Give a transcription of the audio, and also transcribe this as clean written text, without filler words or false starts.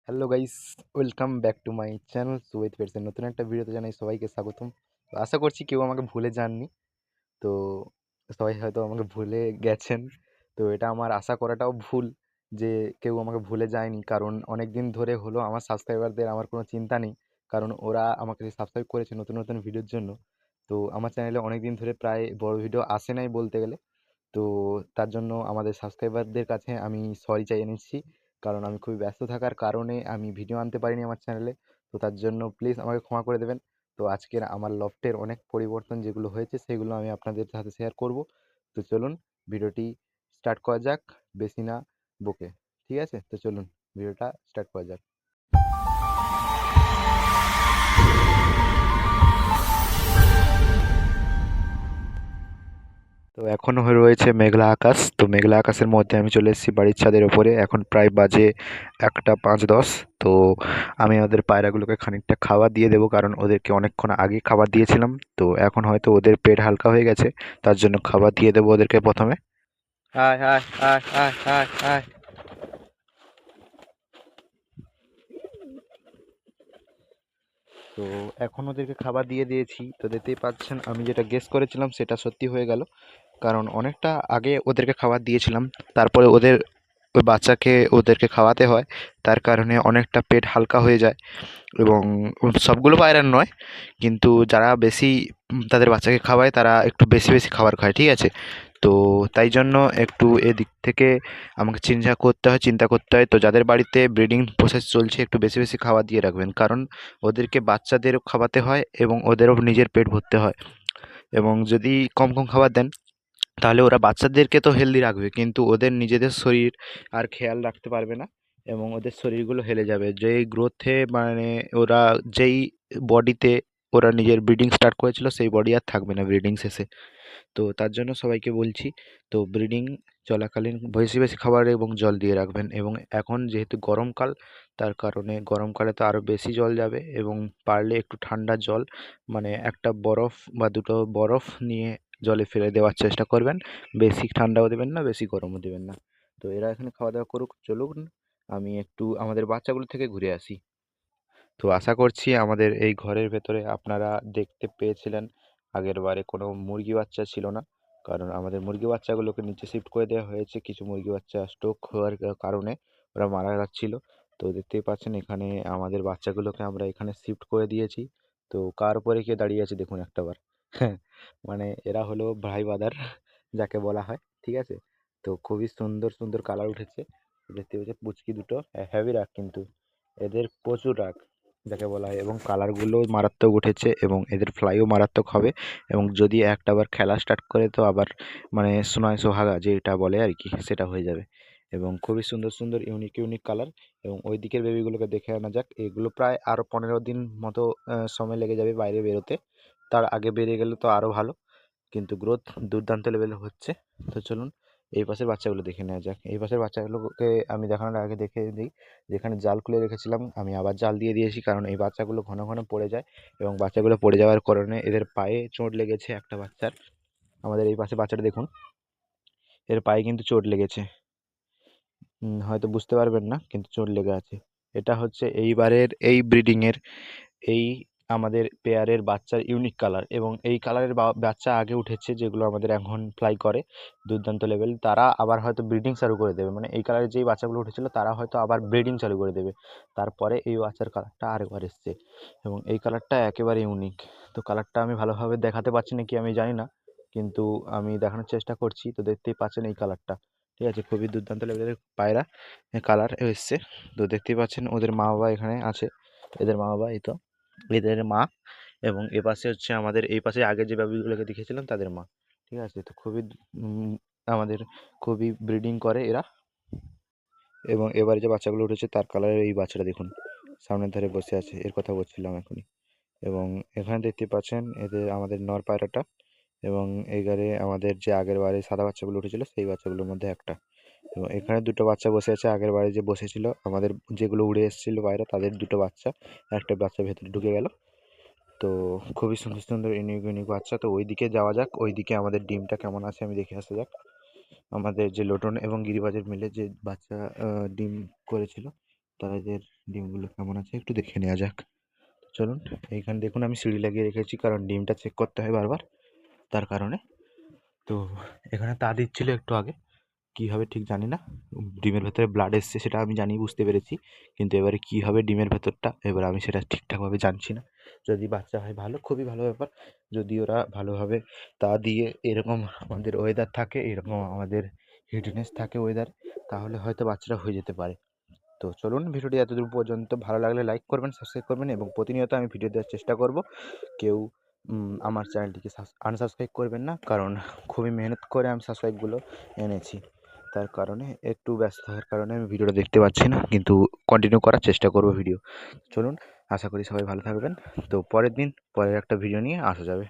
Hello guys, welcome back to my channel sweet পেটসের নতুন একটা ভিডিওতে জানাই সবাইকে স্বাগতম। তো আশা করছি কেউ আমাকে ভুলে যাননি। তো সবাই হয়তো আমাকে ভুলে গেছেন। তো এটা আমার আশা করাটাও ভুল যে কেউ আমাকে ভুলে যায়নি, কারণ অনেক দিন ধরে হলো আমার সাবস্ক্রাইবারদের আমার কোনো চিন্তা নেই, কারণ ওরা আমাকে সাবস্ক্রাইব করেছে নতুন নতুন ভিডিওর জন্য। তো আমার চ্যানেলে অনেক দিন ধরে প্রায় বড় ভিডিও আসে নাই বলতে গেলে। তো তার জন্য আমাদের সাবস্ক্রাইবারদের কাছে আমি সরি চাইয়ে নিচ্ছি, কারণ আমি খুবই ব্যস্ত থাকার কারণে আমি ভিডিও আনতে পারিনি আমার চ্যানেলে। তো তার জন্য প্লিজ আমাকে ক্ষমা করে দেবেন। তো আজকের আমার লফটের অনেক পরিবর্তন যেগুলো হয়েছে সেগুলো আমি আপনাদের সাথে শেয়ার করব। তো চলুন ভিডিওটি স্টার্ট করা যাক, বেশি না বকে। ঠিক আছে, তো চলুন ভিডিওটা স্টার্ট করা যাক। তো এখনো হয়ে রয়েছে মেঘলা আকাশ। তো মেঘলা আকাশের মধ্যে আমি চলে এসেছি বাড়ির ছাদের ওপরে। এখন প্রায় বাজে 1:05-10। তো আমি ওদের পায়রাগুলোকে খানিকটা খাবার দিয়ে দেবো, কারণ ওদেরকে অনেকক্ষণ আগে খাবার দিয়েছিলাম। তো এখন হয়তো ওদের পেট হালকা হয়ে গেছে, তার জন্য খাবার দিয়ে দেবো ওদেরকে প্রথমে। আয় আয় আয় আয় আয় আয়। তো এখন ওদেরকে খাবার দিয়ে দিয়েছি। তো দেখতেই পাচ্ছেন আমি যেটা গেস করেছিলাম সেটা সত্যি হয়ে গেল, কারণ অনেকটা আগে ওদেরকে খাবার দিয়েছিলাম। তারপরে ওই বাচ্চাকে ওদেরকে খাওয়াতে হয়, তার কারণে অনেকটা পেট হালকা হয়ে যায়। এবং সবগুলো পায়রার নয়, কিন্তু যারা বেশি তাদের বাচ্চাকে খাওয়ায় তারা একটু বেশি বেশি খাবার খায়, ঠিক আছে। তো তাই জন্য একটু এদিক থেকে আমাকে চিন্তা করতে হয়। তো যাদের বাড়িতে ব্রিডিং প্রসেস চলছে একটু বেশি বেশি খাবার দিয়ে রাখবেন, কারণ ওদেরকে বাচ্চাদেরও খাওয়াতে হয় এবং ওদেরও নিজের পেট ভরতে হয়। এবং যদি কম কম খাবার দেন তাহলে ওরা বাচ্চাদেরকে তো হেলদি রাখবে, কিন্তু ওদের নিজেদের শরীর আর খেয়াল রাখতে পারবে না, এবং ওদের শরীরগুলো হেলে যাবে যেই গ্রোথে, মানে ওরা যেই বডিতে ওরা নিজের ব্রিডিং স্টার্ট করেছিল সেই বডি আর থাকবে না ব্রিডিং শেষে। তো তার জন্য সবাইকে বলছি, তো ব্রিডিং চলাকালীন বেশি বেশি খাবার এবং জল দিয়ে রাখবেন। এবং এখন যেহেতু গরমকাল, তার কারণে গরমকালে তো আরও বেশি জল যাবে, এবং পারলে একটু ঠান্ডা জল, মানে একটা বরফ বা দুটো বরফ নিয়ে জলে ফেলে দেওয়ার চেষ্টা করবেন। বেশি ঠান্ডাও দেবেন না, বেশি গরমও দেবেন না। তো এরা এখানে খাওয়া দাওয়া করুক, চলুন আমি একটু আমাদের বাচ্চাগুলো থেকে ঘুরে আসি। তো আশা করছি আমাদের এই ঘরের ভেতরে আপনারা দেখতে পেয়েছিলেন আগের বারে কোনো মুরগি বাচ্চা ছিল না, কারণ আমাদের মুরগি বাচ্চাগুলোকে নিচে শিফট করে দেওয়া হয়েছে। কিছু মুরগি বাচ্চা স্ট্রোক হওয়ার কারণে ওরা মারা যাচ্ছিল। তো দেখতেই পাচ্ছেন এখানে আমাদের বাচ্চাগুলোকে আমরা এখানে শিফট করে দিয়েছি। তো কার উপরে কে দাঁড়িয়ে আছে দেখুন একটাবার। হ্যাঁ, মানে এরা হলো ভাই বাদার যাকে বলা হয়, ঠিক আছে। তো খুবই সুন্দর সুন্দর কালার উঠেছে। দেখতে পাচ্ছি পুচকি দুটো হেভি রাগ, কিন্তু এদের প্রচুর রাগ যাকে বলা হয়, এবং কালারগুলো মারাত্মক উঠেছে এবং এদের ফ্লাইও মারাত্মক হবে। এবং যদি একটা আবার খেলা স্টার্ট করে তো আবার মানে সোনায় সোহাগা যেটা বলে আর কি, সেটা হয়ে যাবে। এবং খুবই সুন্দর সুন্দর ইউনিক ইউনিক কালার। এবং ওই দিকের বেবিগুলোকে দেখে আনা যাক। এগুলো প্রায় আরও 15 দিন মতো সময় লেগে যাবে বাইরে বেরোতে। তার আগে বেরিয়ে গেলে তো আরও ভালো, কিন্তু গ্রোথ দুর্দান্ত লেভেলে হচ্ছে। তো চলুন এই পাশের বাচ্চাগুলো দেখে নেওয়া যাক। এই পাশের বাচ্চাগুলোকে আমি দেখানোর আগে দেখে দিই, যেখানে জাল খুলে রেখেছিলাম আমি আবার জাল দিয়ে দিয়েছি, কারণ এই বাচ্চাগুলো ঘন ঘন পড়ে যায়। এবং বাচ্চাগুলো পড়ে যাওয়ার কারণে এদের পায়ে চোট লেগেছে একটা বাচ্চার। আমাদের এই পাশে বাচ্চাটা দেখুন, এর পায়ে কিন্তু চোট লেগেছে। হয়তো বুঝতে পারবেন না, কিন্তু চোট লেগে আছে। এটা হচ্ছে এইবারের এই ব্রিডিংয়ের এই আমাদের পেয়ারের বাচ্চার ইউনিক কালার। এবং এই কালারের বাচ্চা আগে উঠেছে যেগুলো আমাদের এখন ফ্লাই করে দুর্দান্ত লেভেল, তারা আবার হয়তো ব্রিডিং চালু করে দেবে। মানে এই কালারের যেই বাচ্চাগুলো উঠেছিল তারা হয়তো আবার ব্রিডিং চালু করে দেবে। তারপরে এই বাচ্চার কালারটা আরেকবার এসছে, এবং এই কালারটা একেবারে ইউনিক। তো কালারটা আমি ভালোভাবে দেখাতে পারছি না কি আমি জানি না, কিন্তু আমি দেখানোর চেষ্টা করছি। তো দেখতেই পাচ্ছেন এই কালারটা, ঠিক আছে, খুবই দুর্দান্ত লেভেলের পায়রা কালার এসছে। তো দেখতেই পাচ্ছেন ওদের মা বাবা এখানে আছে, এদের মা বাবা এই তো, এদের মা। এবং এপাশে হচ্ছে আমাদের এই পাশে আগে যে বেবিগুলোকে দেখেছিলাম তাদের মা, ঠিক আছে। তো খুবই আমাদের খুবই ব্রিডিং করে এরা। এবং এবারে যে বাচ্চাগুলো উঠেছে তার কালারের এই বাচ্চাটা দেখুন, সামনের ধারে বসে আছে, এর কথা বলছিলাম এখনই। এবং এখানে দেখতে পাচ্ছেন এদের আমাদের নর পায়রাটা। এবং এইবারে আমাদের যে আগের বারে সাদা বাচ্চাগুলো উঠেছিল সেই বাচ্চাগুলোর মধ্যে একটা। এবং এখানে দুটো বাচ্চা বসে আছে, আগের বারে যে বসেছিল আমাদের যেগুলো উড়ে এসেছিল বাইরে তাদের দুটো বাচ্চা, একটা বাচ্চা ভেতরে ঢুকে গেল। তো খুবই সুন্দর সুন্দর ইউনিক ইউনিক বাচ্চা। তো ওইদিকে যাওয়া যাক, ওইদিকে আমাদের ডিমটা কেমন আছে আমি দেখে আসা যাক। আমাদের যে লোটন এবং গিরিবাজের মিলে যে বাচ্চা ডিম করেছিল তারা এদের ডিমগুলো কেমন আছে একটু দেখে নেওয়া যাক। চলুন, এইখানে দেখুন আমি সিঁড়ি লাগিয়ে রেখেছি, কারণ ডিমটা চেক করতে হয় বারবার, তার কারণে। তো এখানে তা দিচ্ছিল একটু আগে, কী হবে ঠিক জানি না। ডিমের ভেতরে ব্লাড এসছে সেটা আমি জানি, বুঝতে পেরেছি, কিন্তু এবারে কী হবে ডিমের ভেতরটা এবার আমি সেটা ঠিকঠাকভাবে জানছি না। যদি বাচ্চা হয় ভালো, খুবই ভালো ব্যাপার। যদি ওরা ভালোভাবে তা দিয়ে এরকম আমাদের ওয়েদার থাকে, এরকম আমাদের হিটনেস থাকে ওয়েদার, তাহলে হয়তো বাচ্চাটা হয়ে যেতে পারে। তো চলুন, ভিডিওটি এতদূর পর্যন্ত ভালো লাগলে লাইক করবেন, সাবস্ক্রাইব করবেন, এবং প্রতিনিয়ত আমি ভিডিও দেওয়ার চেষ্টা করব। কেউ আমার চ্যানেলটিকে আনসাবস্ক্রাইব করবেন না, কারণ খুবই মেহনত করে আমি সাবস্ক্রাইবগুলো এনেছি। তার কারণে একটু ব্যস্ত হওয়ার কারণে আমি ভিডিওটা দেখতে পাচ্ছি না, কিন্তু কন্টিনিউ করার চেষ্টা করব ভিডিও। চলুন, আশা করি সবাই ভালো থাকবেন। তো পরের দিন পরের একটা ভিডিও নিয়ে আসা যাবে।